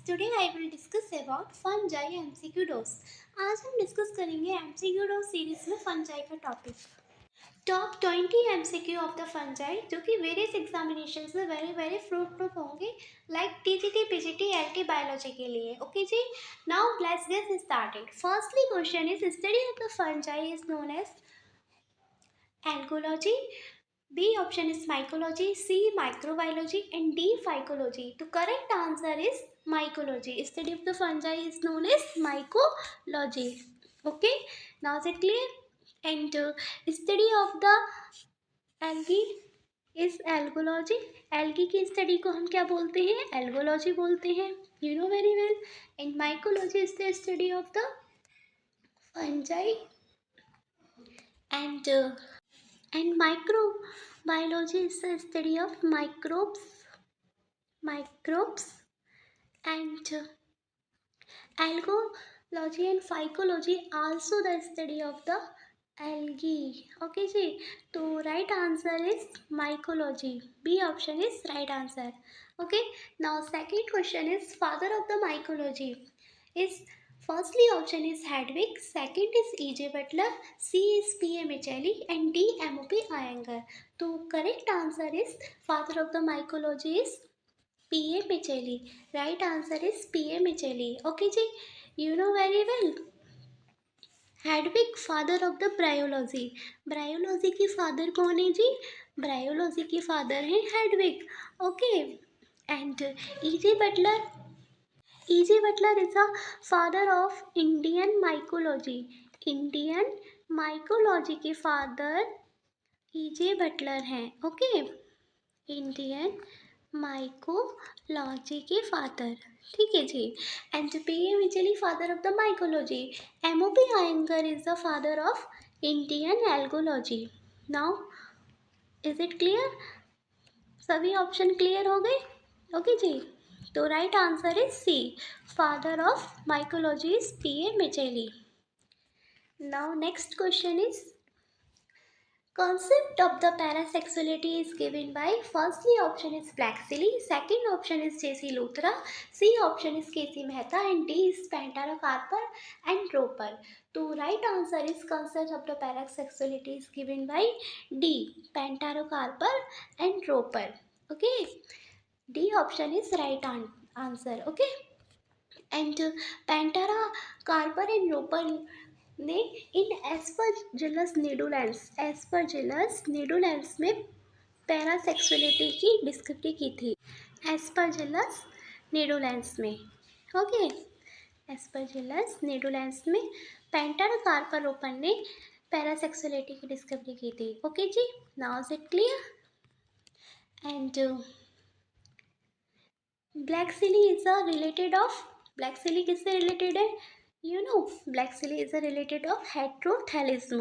Today I will discuss about fungi MCQ DOS. आज हम discuss करेंगे MCQ DOS सीरीज में fungi का topic. Top 20 MCQ of the fungi जो कि वेरियस एग्जामिनेशंस में वेरी फ्रूटफुल होंगे like TGT PGT LT biology के लिए। Okay ji, now let's get started. Firstly question is study of the fungi is known as algology. B option is mycology, C microbiology and D phycology. The correct answer is mycology. Study of the fungi is known as mycology. Okay, now is it clear? And study of the algae is algology. Algae की study को हम क्या बोलते हैं? Algology बोलते हैं. You know very well. And mycology is the study of the fungi and microbiology is the study of microbes and algology and phycology also the study of the algae. Okay जी, तो right answer is mycology. B option is right answer. Okay, now second question is father of the mycology is firstly option is Hedwig, second is E.J. Butler, C is P.A. Michelli and D. M.O.P. Iyengar. तो correct answer is father of the mycology is P.A. Michelli. Right answer is P.A. Michelli. Okay ji, you know very well. Hedwig father of the bryology. Bryology की father कौन है जी? Bryology की father है Hedwig. Okay, and E.J. Butler. E.J. Butler is a father of Indian mycology. Indian mycology के father E.J. Butler हैं. Okay, Indian mycology के father. ठीक है जी. And P.A. Michelli father of the mycology. M.O.P. Iyengar is the father of Indian algology. Now is it clear? सभी option clear हो गए? Okay जी, तो right answer is C, father of mycology is P.A. Michelli. Now next question is concept of the parasexuality is given by firstly option is Blacksley, second option is J.C. Luthra, C option is K.C. Mehta and D is Pantara-Carper and Roper. तो right answer is concept of the parasexuality is given by D, Pantara-Carper and Roper. Okay, D option is right answer. Okay, and Pantara-Carper and Roper ने इन Aspergillus निडुलेंस में पैरासेक्सुअलिटी की discovery की थी. Aspergillus निडुलेंस में. Okay, Aspergillus निडुलेंस में पेंटारकार्पर रोपन ने पैरासेक्सुअलिटी की डिस्कवरी की थी. Okay ji, now is it clear? And ब्लैकसिली इज अ रिलेटेड ऑफ, ब्लैकसिली किससे रिलेटेड है? You know, Blacksilly is a related of heterothalism.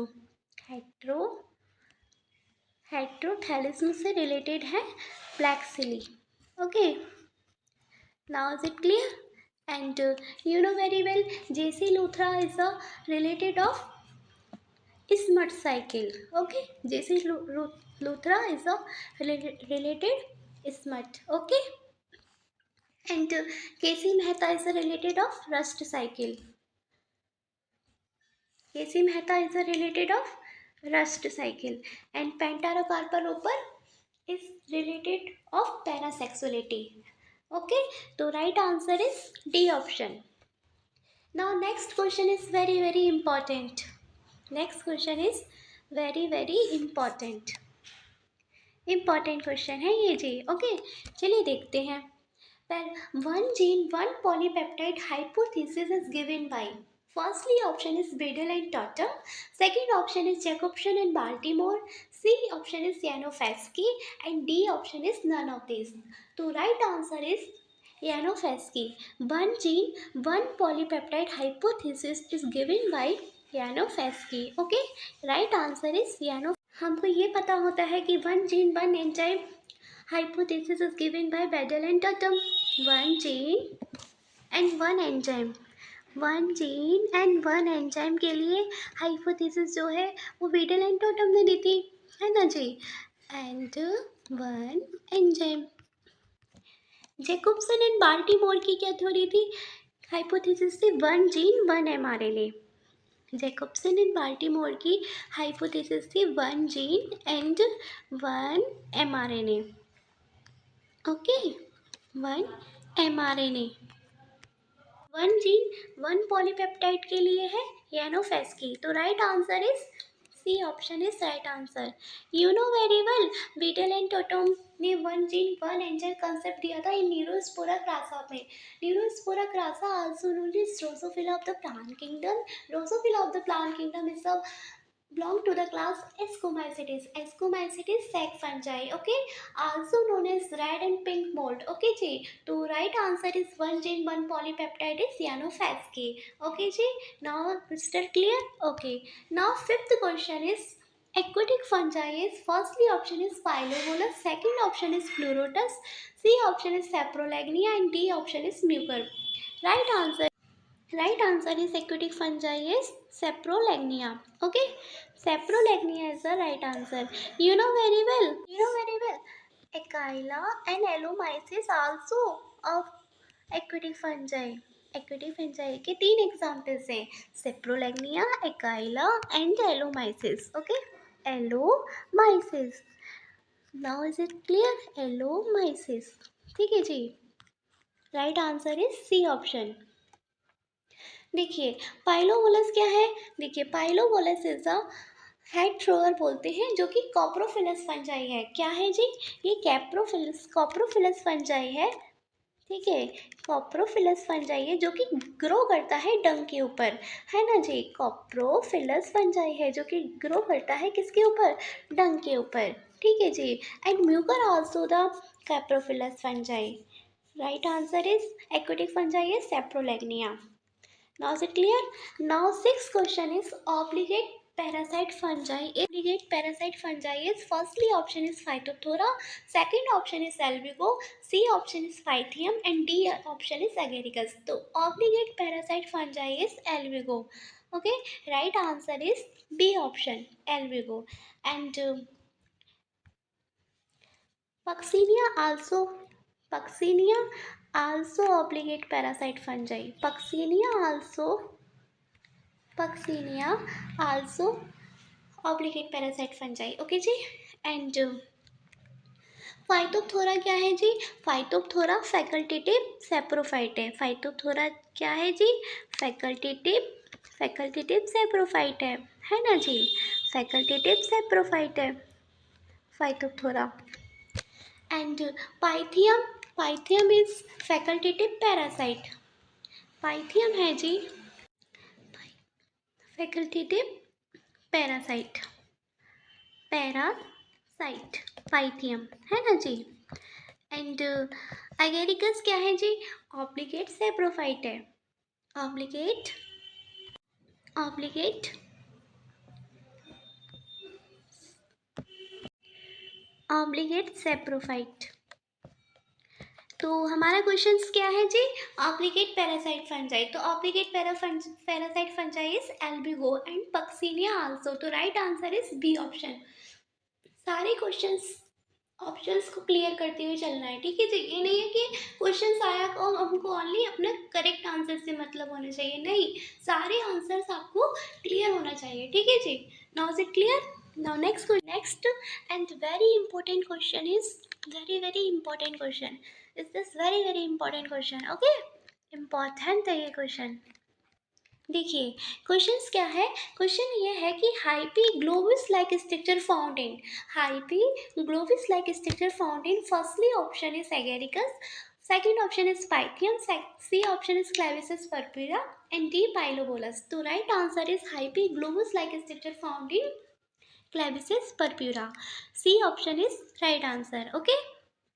Heterothalism से related है Blacksilly. Okay, now is it clear? And you know very well, J.C. Luthra is a related of Smut cycle. Okay, J.C. Luthra is a related Smut. Okay, and K.C. Mehta is a related of Rust cycle. K.C. Mehta is a related of Rust cycle and Pantara-Carper Roper is related of parasexuality. Okay, so right answer is D option. Now next question is very important. Next question is very important. Important question है ये जी. Okay, चलिए देखते हैं. Well, one gene, one polypeptide hypothesis is given by firstly option is Biddle and Totter, second option is Jacobson and Baltimore, C option is Yanofsky and D option is none of these. तो right answer is Yanofsky. One gene, one polypeptide hypothesis is given by Yanofsky. Okay, right answer is Yanofsky. हमको ये पता होता है कि one gene one enzyme hypothesis is given by Biddle and Totter. One gene and one enzyme. One gene and one enzyme के लिए hypothesis जो है वो Biddle and Totter ने दी थी, है ना जी. And one enzyme. Jacobson and Baltimore की क्या थ्योरी थी? हाइपोथेसिस थी 1 gene 1 mRNA। Jacobson and Baltimore की हाइपोथेसिस थी 1 gene and 1 mRNA। Okay, 1 mRNA। 1 gene 1 polypeptide के लिए है यानोफेस की। तो right answer is C option is right answer. You know very well, Beadle and Tatum ने 1 जीन 1 एंजल कंसेप्ट दिया था इन न्यूरोस्पोरा क्रासा में। Neurospora crassa also known as Drosophila of the plant kingdom. Drosophila of the plant kingdom is सब belong to the class Ascomycetes. Ascomycetes sac fungi. Okay, also known as red and pink mold. Okay जी, तो right answer is 1 gene 1 polypeptide is Yanofasci. Okay ji, now crystal clear. Okay, now fifth question is aquatic fungi is firstly option is Phylobolus, second option is Pleurotus, C option is Saprolegnia and D option is Mucor. Right answer is aquatic fungi is Saprolegnia. Okay, Saprolegnia is the right answer. You know very well. Echila and Allomyces also of aquatic fungi. Aquatic fungi के 3 examples हैं, Saprolegnia, Echila and Allomyces. Okay, Allomyces. Now is it clear? Allomyces. ठीक है जी. Right answer is C option. देखिए पाइलोबोलस क्या है? देखिए पाइलोबोलस is a head thrower बोलते हैं जो कि कॉप्रोफिलस फंजाई है। क्या है जी? ये कॉप्रोफिलस फंजाई है। ठीक है, कॉप्रोफिलस फंजाई है जो कि ग्रो करता है डंग के ऊपर, है ना जी। कॉप्रोफिलस फंजाई है जो कि ग्रो करता है किसके ऊपर? डंग के ऊपर। ठीक है जी। And Mucor also the coprophilous fungi. Right answer is aquatic fungi is Saprolegnia. Now is it clear? Now sixth question is obligate parasite fungi. Obligate parasite fungi is firstly option is Phytophthora, second option is Albigo, C option is Pythium and D option is Agaricus. So obligate parasite fungi is Albigo. Okay, right answer is B option, Albigo. And Puccinia also obligate parasite fungi. Puccinia also obligate parasite fungi. Okay जी. And Phytophthora क्या है जी? Phytophthora facultative saprophyte है। Phytophthora क्या है जी? Facultative saprophyte है ना जी। फैकल्टेटिव सेप्रोफाइट है फाइटोप्थोरा। And Pythium is facultative parasite. Pythium है जी फैकल्टेटिव पैरासाइट पाइथियम, है ना जी। एंड एगेरिकस क्या है जी? ऑब्लिगेट सेप्रोफाइट है। Obligate saprophyte. तो हमारा क्वेश्चन क्या है जी? Obligate parasite fungi. तो obligate parasite fungi is Albugo and Puccinia also. तो right answer is B option. सारे ऑप्शंस को क्लियर करते हुए चलना है। ठीक है जी। ये नहीं है कि क्वेश्चन आया को हमको ओनली अपना करेक्ट आंसर से मतलब होना चाहिए, नहीं, सारे आंसर्स आपको क्लियर होना चाहिए। ठीक है जी। Now is it clear? Now next and very important question is very important question is this very important question. Okay, important है ये क्वेश्चन। देखिए क्वेश्चंस क्या है? क्वेश्चन ये है कि hyphae globose like structure found in firstly option is Agaricus, second option is Pythium, C option is Claviceps purpurea and D Pilobolus. तो right answer is hyphae globose like structure found in Claviceps purpurea. C option is right answer. Okay,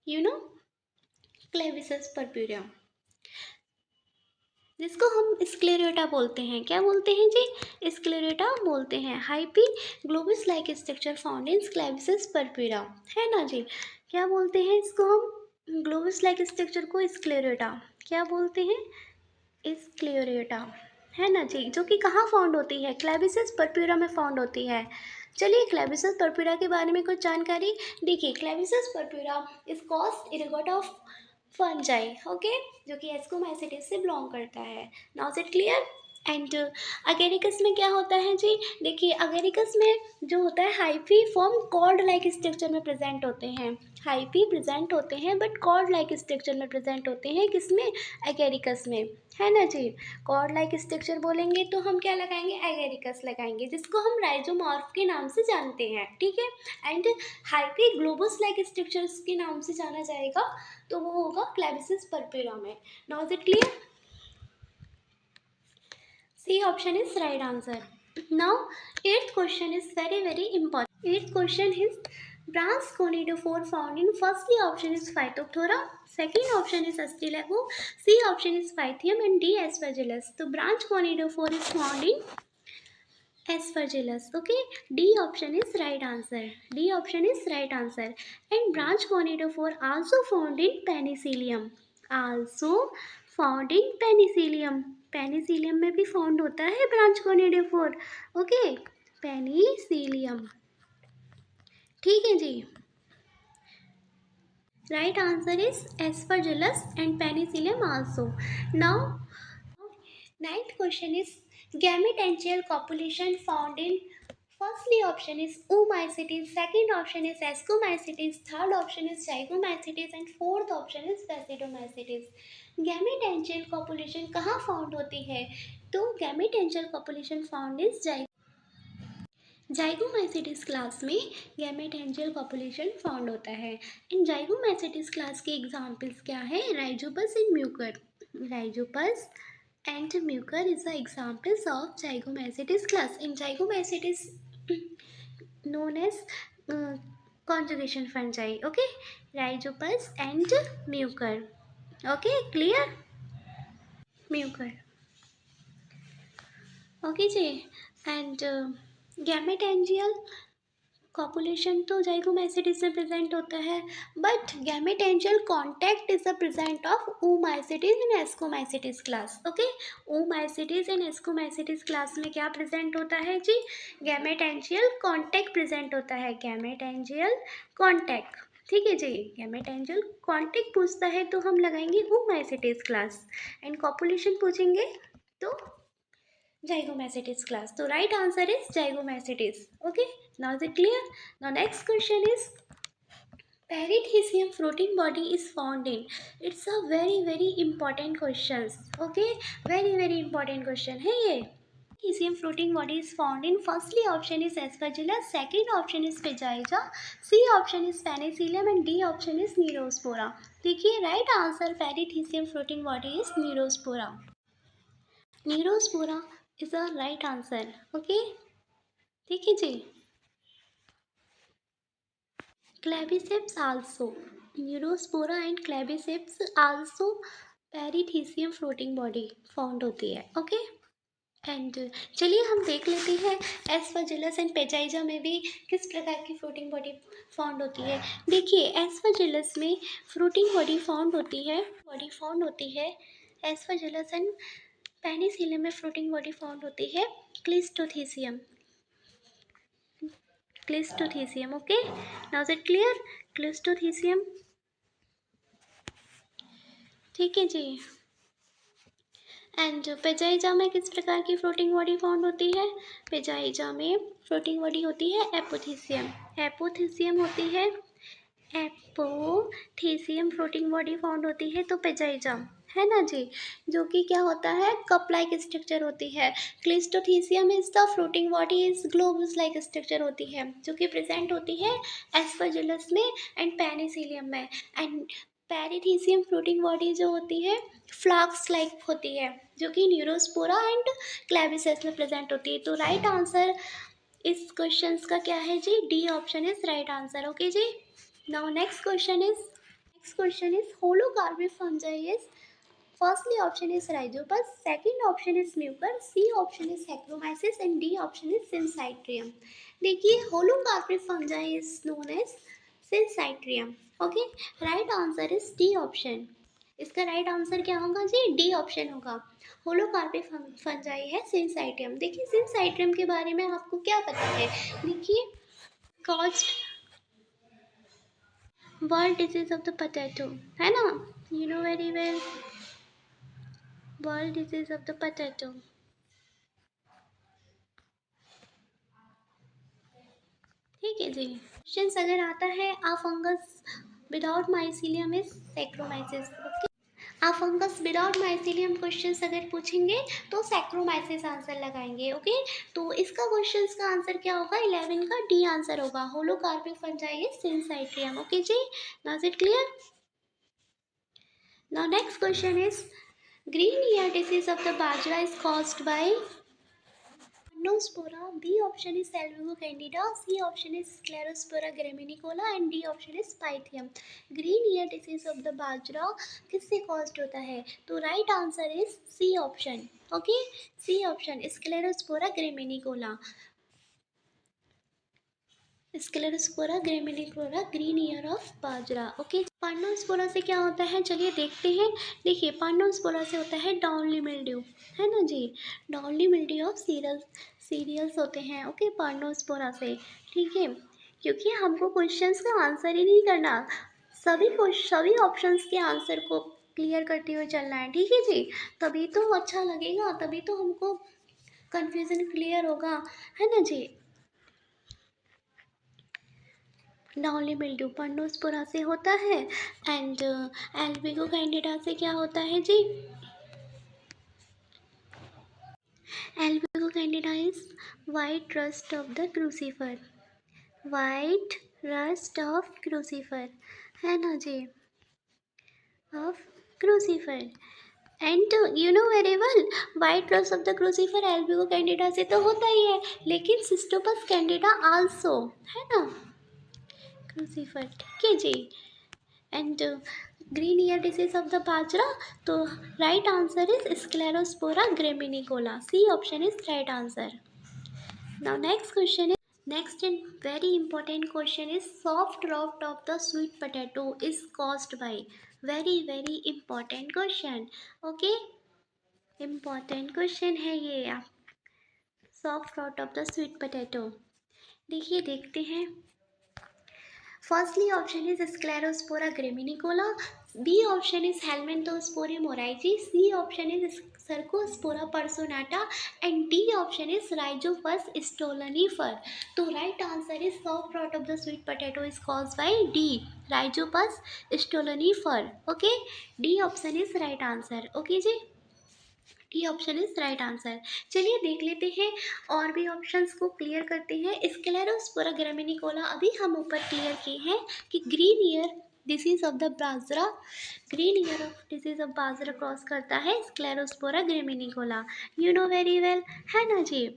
you know Claviceps purpurea जिसको हम स्क्लेरोटा बोलते हैं। क्या बोलते हैं जी? Sclerotia बोलते हैं। Hyphae globose like structure found in Claviceps purpurea, है ना जी। क्या बोलते हैं इसको हम? ग्लोबिस लाइक स्ट्रक्चर को स्क्लेरोटा क्या बोलते हैं? स्क्लेरोटा, है ना जी। जो कि कहाँ फाउंड होती है? क्लेविसिस पर्पुरा में फाउंड होती है। चलिए क्लेविसिस पर्पुरा के बारे में कुछ जानकारी। देखिए Claviceps purpurea is caused ergot of fungi, okay, जो कि एस्कोमाइसिटीज से बिलोंग करता है। Now is it clear. And Agaricus में क्या होता है जी, देखिए अगेरिकस में जो होता है hyphae form cord like structure में प्रेजेंट होते हैं। हाइफी प्रेजेंट होते हैं बट कॉर्ड लाइक स्ट्रक्चर में प्रेजेंट होते हैं, किसमें, एगेरिकस में, है ना जी। कॉर्ड लाइक स्ट्रक्चर बोलेंगे तो हम क्या लगाएंगे, एगेरिकस लगाएंगे, जिसको हम राइजोमॉर्फ के नाम से जानते हैं, ठीक है। And hyphae globus like structures के नाम से जाना जाएगा, तो वो होगा क्लेबिसिस पर्पेरा में। Now is it clear. C option is right answer. Now, eighth question is very important. Eighth question is branch conidiophore found in firstly option is Phytophthora, second option is Astylago, C option is Pythium and D Aspergillus. So branch conidiophore is found in Aspergillus. Okay, D option is right answer. D option is right answer. And branch conidiophore also found in Penicillium. Also found in Penicillium. Penicillium में भी found होता है branch कॉनिडियोफोर, okay, Penicillium, ठीक है जी। Right answer is Aspergillus and Penicillium also. Now ninth question is gametential copulation found in firstly option is Oomycetes, second option is Ascomycetes, third option is Zygomycetes and fourth option is Basidomycetes. gametential copulation कहाँ found होती है, तो gametential copulation found is Zygomycetes class में gametangial population found होता है। इन जाइगोमाइसेटिस class के examples क्या है, Rhizopus and Mucor. Rhizopus and mucor is the examples of Zygomycetes class. In Zygomycetes known as conjugation fungi, okay, Rhizopus and mucor, okay, clear, mucor, okay जी। and gametangial copulation तो Zygomycetes से present होता है, but gametangial contact is the present of Oomycetes in Ascomycetes class, okay. Oomycetes and Ascomycetes class में क्या present होता है जी, गैमेटेंजियल contact present होता है, गैमेटेंजियल कॉन्टैक्ट, ठीक है जी। गैमेटेंजियल कॉन्टैक्ट पूछता है तो हम लगाएंगे ओमाइसेटिस क्लास, एंड कॉपुलेशन पूछेंगे तो Zygomycetes class. So right answer is Zygomycetes. Okay. Now is it clear? Now next question is Perithecium fruiting body is found in. It's a very important question. Okay. Very important question है ये. Perithecium fruiting body is found in firstly option is Aspergillus, second option is Pygiaja, C option is Penicillium and D option is Neurospora. देखिए right answer Perithecium fruiting body is Neurospora. Neurospora is the right answer, okay, ठीक है जी। Claviceps also, Neurospora and Claviceps also Perithecium fruiting body found होती है, okay. And चलिए हम देख लेते हैं एस्परजिलस एंड पेजाइजा में भी किस प्रकार की फ्रूटिंग बॉडी फाउंड होती है। देखिए एस्परजिलस में फ्रूटिंग बॉडी फाउंड होती है एस्परजिलस एंड पेनिसिलियम में फ्रूटिंग बॉडी फाउंड होती है cleistothecium, okay. Now is it clear, cleistothecium, ठीक है जी। एंड पेजाइजा में किस प्रकार की फ्लोटिंग बॉडी फाउंड होती है, पेजाइजा में फ्लोटिंग बॉडी होती है एपोथीसियम होती है, एपोथीसियम फ्लोटिंग बॉडी फाउंड होती है तो पेजाइजा, है ना जी, जो कि क्या होता है कप लाइक स्ट्रक्चर होती है। Cleistothecium is the floating body is globus like structure होती है, जो कि प्रेजेंट होती है एस्परजिलस में एंड पेनिसिलियम में। एंड पेरिथीसियम फ्लोटिंग बॉडी जो होती है फ्लास्क लाइक होती है, जो कि न्यूरोस्पोरा एंड क्लेबिसेस में प्रेजेंट होती है। तो राइट आंसर इस क्वेश्चन का क्या है जी, D option is right answer, okay ji. Now next question is holocarpic fungi is firstly option is Rhizopus, second option is Mucor, C option is Saccharomyces and D option is Syncytium. देखिए holocarpic fungi is known as Syncytium, okay. Right answer is D option, इसका right answer क्या होगा जी, D option होगा। Holocarpic fungi है सिंसाइटियम। देखिए सिंसाइटियम के बारे में आपको क्या पता है, देखिए caused world disease of the potato, है ना, You know very well. Boil disease of the potato. ठीक है जी। क्वेश्चन अगर आता है a fungus without mycelium is Saccharomyces. Okay, a fungus without mycelium questions अगर पूछेंगे तो सैक्रोमाइसिस आंसर लगाएंगे। ओके, तो इसका क्वेश्चंस का आंसर क्या होगा? 11 का डी आंसर होगा। Holocarpic fungi is syncytium. Okay ji, now is it clear? Now next question is green ear disease of the bajra is caused by Annospora. B option is Salvigo candida, C option is Sclerospora graminicola and D option is Pythium. Green ear disease of the bajra किससे caused होता है? तो right answer is C option. Okay, C option Sclerospora graminicola. Sclerospora graminicola green ear of bajra. Okay, पांडोस्पोरा से क्या होता है चलिए देखते हैं। देखिए, पांडोस्पोरा से होता है डाउनली मिल्ड्यू, है ना जी, डाउनली मिल्ड्यू ऑफ सीरियल्स होते हैं। ओके, पांडोस्पोरा से, ठीक है, क्योंकि हमको क्वेश्चंस का आंसर ही नहीं करना, सभी ऑप्शंस के आंसर को क्लियर करते हुए चलना है। ठीक है जी, तभी तो अच्छा लगेगा, तभी तो हमको कन्फ्यूज़न क्लियर होगा, है ना जी। डाउनली मिल्ड्यू पर्नोस्पोरा से होता है एंड एल्बिगो कैंडिडा से क्या होता है जी? Albugo candida is white rust of the crucifer, white rust of crucifer, है ना जी, of crucifer. And you know very well white rust of the crucifer Albugo candida से तो होता ही है, लेकिन सिस्टोपस कैंडिडा आल्सो, है ना, क्रूसीफर। ठीक है जी, and green ear disease of the bajra, तो right answer is Sclerospora graminicola. C option is right answer. Now next question is next and very important question is soft rot of the sweet potato is caused by. Very very important question. Okay, important question है ये। आप soft rot of the sweet potato देखिए, देखते हैं। Firstly option is Sclerospora graminicola, B option is Helminthosporium oryzae, C option is Cercospora personata and D option is Rhizophus stolonifer. तो right answer is soft rot of the sweet potato is caused by D, Rhizophus stolonifer. Okay, D option is right answer. Okay जी, D option is right answer. चलिए देख लेते हैं और भी options को clear करते हैं। स्क्लेरोस्पोरा ग्रामिनिकोला अभी हम ऊपर क्लियर किए हैं कि green ear disease of the bajra, green ear of disease of bajra cross करता है स्क्लेरोस्पोरा ग्रामिनिकोला। यू नो वेरी वेल, है ना जी,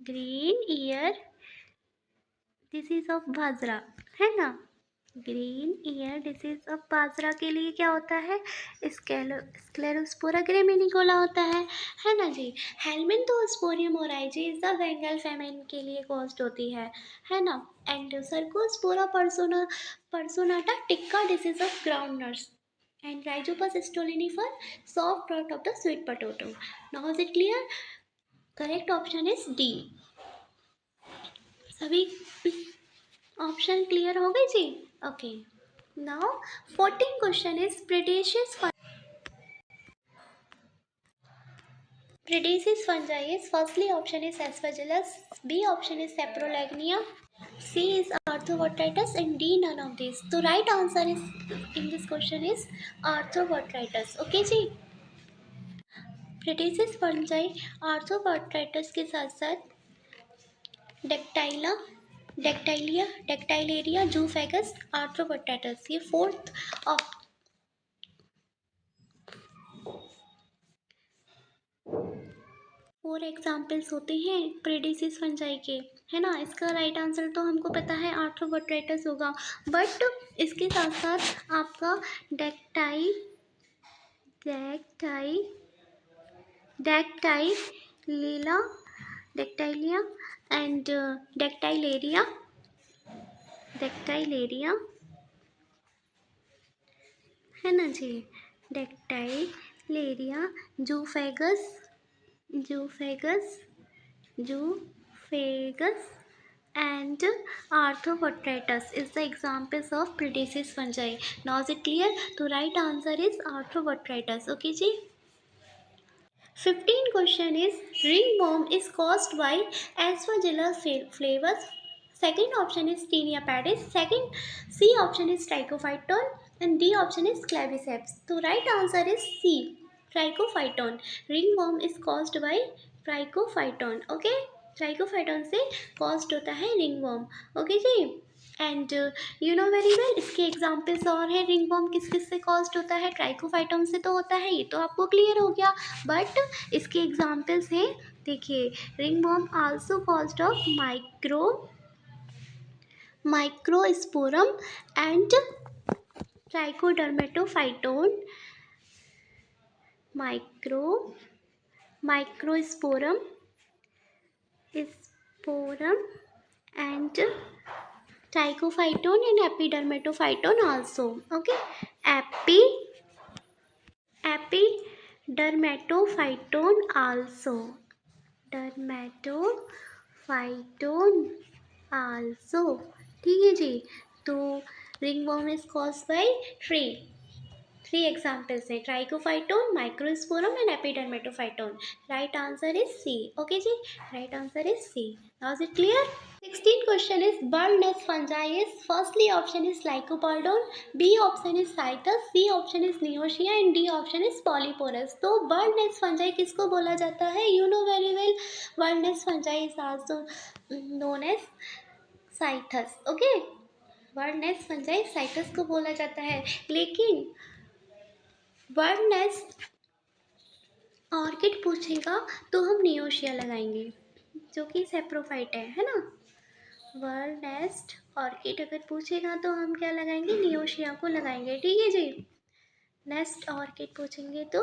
ग्रीन ईयर डिसीज ऑफ बाजरा, है ना, ग्रीन ईयर डिसीज ऑफ बाजरा के लिए क्या होता है? स्क्लेरोस्पोरा ग्रेमिनिकोला होता है ना जी। Helminthosporium oryzae is the Bengal famine के लिए कॉज्ड होती है ना। And Cercospora personata tikka disease of groundnuts and Rhizopus stolonifer soft rot of the sweet potato. Now is it clear? Correct option is D. सभी ऑप्शन क्लियर हो गए जी? Okay, now 14 question is predaceous fungi is firstly option is aspergillus, B option is saprolegnia, C is arthrobotritis and D none of these. तो right answer is in this question is arthrobotritis. okay जी, predaceous fungi arthrobotritis के साथ साथ डेक्टाइला, डेक्टाइलिया, डेक्टाइलेरिया, जूफेगस, आर्थ्रोपोटाटस, ये four examples होते हैं प्रेडिसिस fungi के, है ना। इसका राइट आंसर तो हमको पता है आर्थ्रोपोटाटस होगा, बट इसके साथ साथ आपका डेक्टाई डेक्टाई डेक्टाइलिया डेक्टाइलिया एंड डेक्टाइलेरिया डेक्टाइलेरिया, है ना जी, डेक्टाइलेरिया, जूफेगस जूफेगस जूफेगस and Arthropotratus is the examples of predaceous fungi. Now is it clear? The right answer is Arthropotratus. Okay ji. 15 question is ringworm is caused by Aspergillus flavus. Second option is Taenia pedis. Second C option is Trichophyton and D option is Claviceps. The right answer is C. Trichophyton. Ringworm is caused by Trichophyton. Okay, Trichophyton से caused होता है ringworm. Okay जी. And you know very well इसके examples और है ringworm किस किस से कॉस्ट होता है ट्राइकोफाइटम से तो होता है ये तो आपको क्लियर हो गया बट इसके एग्जाम्पल्स हैं देखिए ringworm also caused of Microsporum and Trichophyton Microsporum and Trichophyton and Epidermatophyton also. Okay, Epidermatophyton also. ठीक है जी. तो ringworm is caused by three examples है Trichophyton, Microsporum and Epidermatophyton. Right answer is C. Okay ji, right answer is C. Now is it clear? 16th question is bird nest fungi is firstly option is Lycoperdon, B option is Cythus, C option is Neotia and D option is Polyporus. तो bird nest fungi किसको बोला जाता है? You know very well. Bird nest fungi is also known as Cythus. Okay, bird nest fungi Cythus को बोला जाता है लेकिन बर्ड नेस्ट ऑर्किड पूछेगा तो हम नियोशिया लगाएंगे जो कि सेप्रोफाइट है ना. बर्ड नेस्ट ऑर्किड अगर पूछेगा तो हम क्या लगाएंगे नियोशिया को लगाएंगे. ठीक है जी. नेस्ट ऑर्किड पूछेंगे तो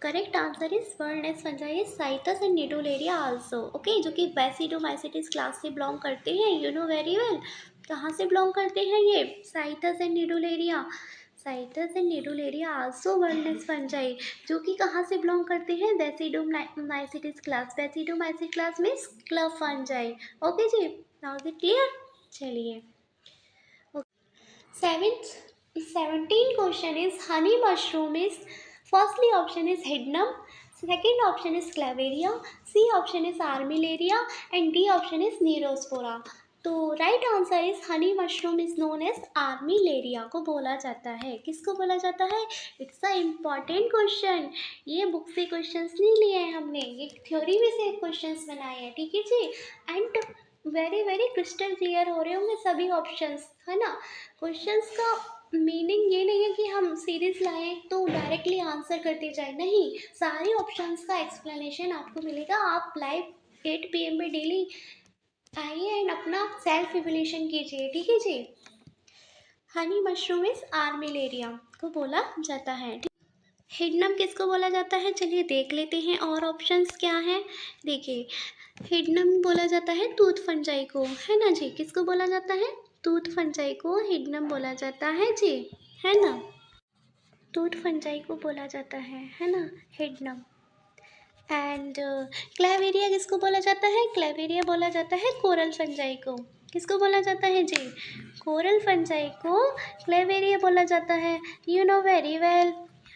correct answer is bird nest fungi is Cyathus and Nidularia also. Okay, जो कि बैसिडोमाइसिटिस क्लास से बिलोंग करते हैं. यू नो वेरी वेल कहाँ से बिलोंग करते हैं ये Cyathus and Nidularia. Cyathus and Nidularia also bird nest fungi जो कि कहाँ से बिलोंग करते हैं Basidiomycetes class. Basidiomycetes class means club fungi. Okay ji, now is it clear. चलिए 17th question is honey mushroom is firstly option is hydnum, second option is clavaria, C option is armillaria and D option is neurospora. तो right answer is honey mushroom is known as Armillaria को बोला जाता है. किसको बोला जाता है? It's a important question. ये बुक से क्वेश्चंस नहीं लिए हैं हमने, ये थ्योरी में से क्वेश्चंस बनाए हैं. ठीक है जी. And very very crystal clear हो रहे होंगे सभी ऑप्शंस है ना. क्वेश्चंस का मीनिंग ये नहीं है कि हम सीरीज लाएं तो डायरेक्टली आंसर करते जाए. नहीं, सारे ऑप्शंस का एक्सप्लेनेशन आपको मिलेगा. आप लाइव 8 PM पे डेली आइए एंड अपना सेल्फ इवैल्यूएशन कीजिए. ठीक है जी. हनी मशरूम इज आर्मिलेरिया को बोला जाता है. हिडनम किसको बोला जाता है? चलिए देख लेते हैं और ऑप्शंस क्या हैं. देखिए हिडनम बोला जाता है टूथ फंजाई को, है ना जी. किसको बोला जाता है? टूथ फंजाई को हिडनम बोला जाता है जी, है ना. टूथ फंजाई को बोला जाता है ना हिडनम. एंड क्लेवेरिया किसको बोला जाता है? क्लेवेरिया बोला जाता है कोरल फंजाई को. किसको बोला जाता है जी? कोरल फंजाई को क्लेवेरिया बोला जाता है. यू नो वेरी वेल,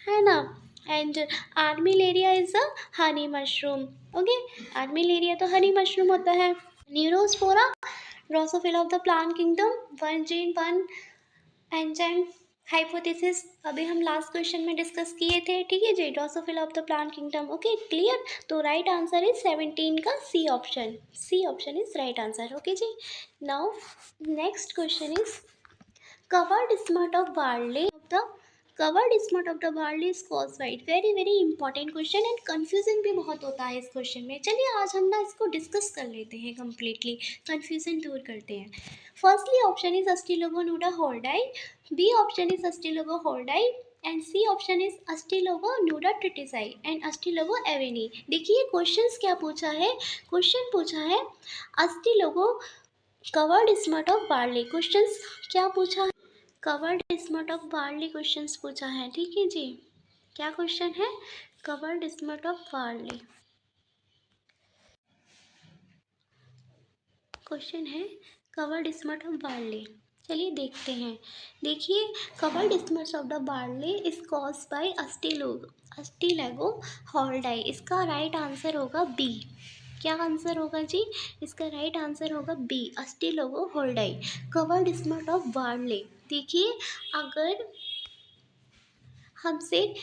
है ना. And Armillaria is a honey mushroom. Okay, Armillaria तो हनी मशरूम होता है. Neurospora Drosophila of the plant kingdom, one gene one enzyme hypothesis अभी हम लास्ट क्वेश्चन में डिस्कस किए थे. ठीक है जी. Drosophila of the plant kingdom. Okay, clear. तो राइट आंसर इज 17 का C option. C option is right answer. Okay ji. Now next question is covered smut of barley of the covered smut of the barley is cause white. Very very important question and confusion भी बहुत होता है इस question में. चलिए आज हम ना इसको डिस्कस कर लेते हैं, कम्प्लीटली कन्फ्यूजन दूर करते हैं. Firstly option is Ustilago nuda hordei, B option is Astilogo holdai and C option is Astilogo nuda triticai and Astilogo aveni. देखिए क्वेश्चंस क्या पूछा है. क्वेश्चन पूछा है Astilogo covered smut of barley. Questions क्या पूछा है? Covered smut of barley questions पूछा है. ठीक है जी. क्या क्वेश्चन है? Covered smut of barley. Question है कवर्ड स्मट ऑफ बार्ले। चलिए देखते हैं। देखिए, covered smuts of the barley is cause by Ustilago hordei. इसका राइट आंसर होगा बी। क्या आंसर होगा जी? इसका राइट आंसर होगा B, Ustilago hordei, covered smut of barley. देखिए, अगर हमसे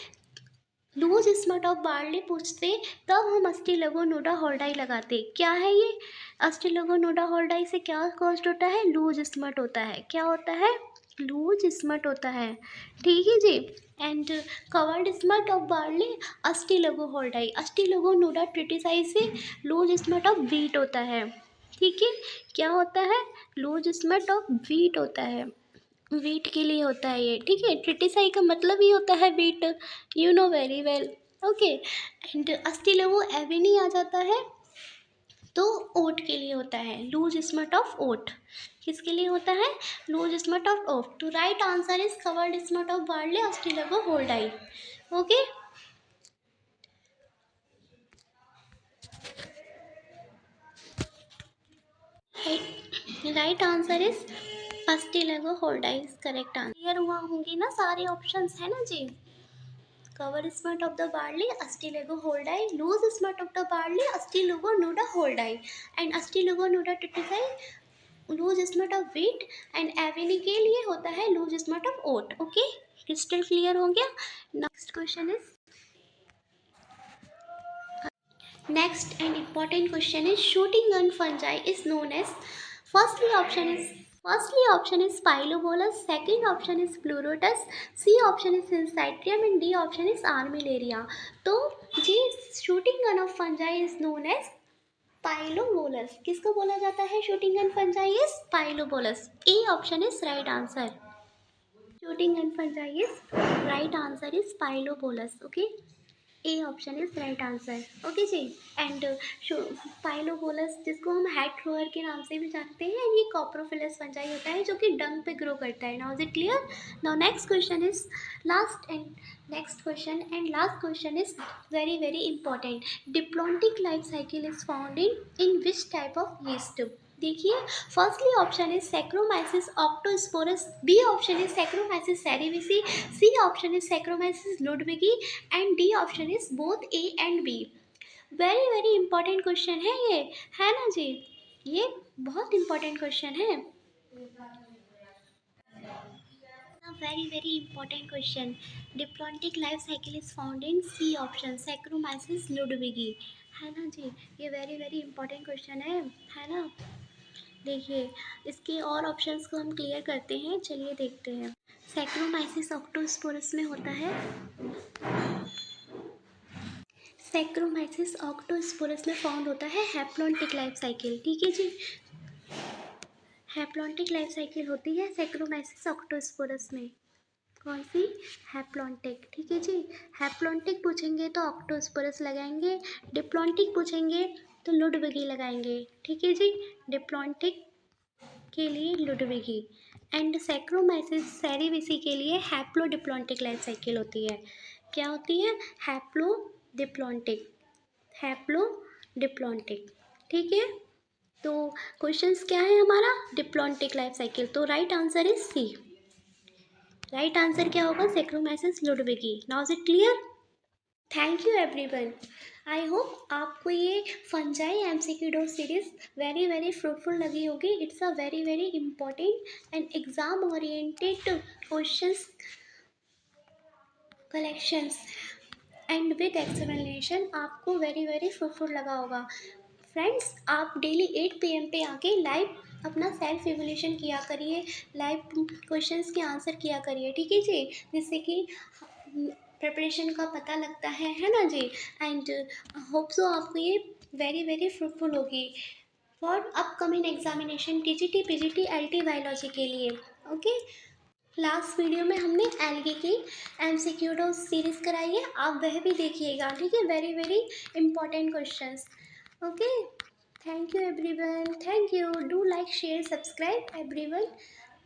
लूज स्मट ऑफ बार्ले पूछते तब हम अस्टिलेगो नोडा हॉल्डाई लगाते। क्या है ये? अस्टिलेगो नोडा हॉल्डाई से क्या कॉज्ड होता है? लूज स्मट होता है। क्या होता है? लूज स्मट होता है। ठीक है जी। And covered smut of barley Ustilago hordei, Ustilago nuda tritici से लूज स्मट ऑफ व्हीट होता है। ठीक है, क्या होता है? लूज स्मट ऑफ व्हीट होता है। वीट के लिए होता है ये। ठीक है, ट्रिटिसाई का मतलब ही होता है wheat, you know very well. Okay, and Ustilago avenae आ जाता है तो ओट के लिए होता है, लूज स्मट ऑफ ओट। किसके लिए होता है? Loose smut of oat. तो right answer is covered smut of barley Ustilago hordei. Okay, right answer is Ustilago hordei is correct answer. Clear हुआ होंगे ना सारे ऑप्शंस, है ना जी? Cover smut of the barley Ustilago hordei, loose smut of the barley Ustilago nuda hordei, and Ustilago nuda tritici loose smut of wheat, and avenae के लिए होता है loose smut of oat. Okay, crystal clear हो गया। Next question is next and important question is shooting gun fungi is known as firstly option is Pilobolus, second option is Pleurotus, C option is Syncytium and D option is Armillaria। तो जी shooting gun of fungi is known as Pilobolus। किसको बोला जाता है shooting gun fungi is Pilobolus। A option is right answer। shooting gun fungi is right answer is Pilobolus। Okay, A option is right answer. Okay जी। And Pilobolus जिसको हम head thrower के नाम से भी जानते हैं, ये कॉप्रोफिलस फंजाई होता है जो कि डंग पे ग्रो करता है। Now is it clear? Now next question is next question is very very important. Diplontic life cycle is found in which type of yeast? देखिए, firstly option is Saccharomyces octosporus, B option is Saccharomyces cerevisiae, C option is Saccharomyces ludwigii, and D option is both A and B. Very very important question है ये, है ना जी? ये बहुत important question है। Very very important question. Diplontic life cycle is found in C option Saccharomyces ludwigii, है ना जी? ये वेरी वेरी इंपॉर्टेंट क्वेश्चन है ना? देखिए, इसके और ऑप्शंस को हम क्लियर करते हैं। चलिए देखते हैं। सैक्रोमाइसिस ऑक्टोस्पोरस में होता है, सैक्रोमाइसिस ऑक्टोस्पोरस में फाउंड होता है हैप्लॉन्टिक लाइफ साइकिल। ठीक है जी, हैप्लॉन्टिक लाइफ साइकिल होती है सैक्रोमाइसिस ऑक्टोस्पोरस में। कौन सी? हैप्लॉन्टिक। ठीक है जी, हैप्लॉन्टिक पूछेंगे तो ऑक्टोस्पोरस लगाएंगे, डिप्लॉन्टिक पूछेंगे तो लुडविगी लगाएंगे। ठीक है जी, डिप्लॉन्टिक के लिए लुडविगी एंड सैक्रोमाइसिस सेरेविसी के लिए हैप्लोडिप्लॉन्टिक लाइफ साइकिल होती है। क्या होती है? Haplodiplontic, haplodiplontic. ठीक है, तो क्वेश्चंस क्या है हमारा? Diplontic life cycle. तो right answer is C. Right answer क्या होगा? Saccharomyces ludwigii. Now is it clear? Thank you everyone. I hope आपको ये fungi MCQ series very very fruitful लगी होगी। It's a very very important and exam oriented questions collections and with explanation आपको very very fruitful लगा होगा। Friends, आप daily 8 PM पे आके लाइव अपना सेल्फ इवोल्यूशन किया करिए, लाइव क्वेश्चंस के आंसर किया करिए। ठीक है जी, जिससे कि प्रिपरेशन का पता लगता है ना जी? एंड होप सो आपको ये वेरी वेरी फ्रूटफुल होगी for upcoming examination TGT PGT LT biology के लिए। ओके, लास्ट वीडियो में हमने एलगी की एमसीक्यू सीरीज कराई है, आप वह भी देखिएगा। ठीक है, very very important questions. Okay, thank you everyone, thank you. Do like share subscribe everyone.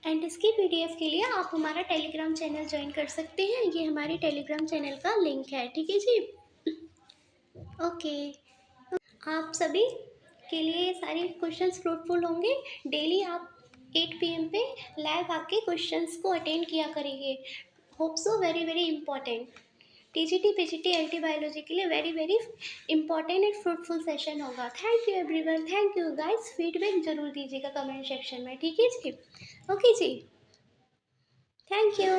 And इसकी पीडीएफ के लिए आप हमारा टेलीग्राम चैनल ज्वाइन कर सकते हैं। ये हमारे टेलीग्राम चैनल का लिंक है। ठीक है जी, ओके। आप सभी के लिए सारे क्वेश्चंस फ्रूटफुल होंगे। डेली आप 8 PM पे लाइव आके क्वेश्चंस को अटेंड किया करेंगे। Hope so, very very important. TGT PGT LT biology के लिए very very important and fruitful session होगा। Thank you everyone, thank you guys. Feedback जरूर दीजिएगा कमेंट सेक्शन में, ठीक है जी। ओके जी, थैंक यू।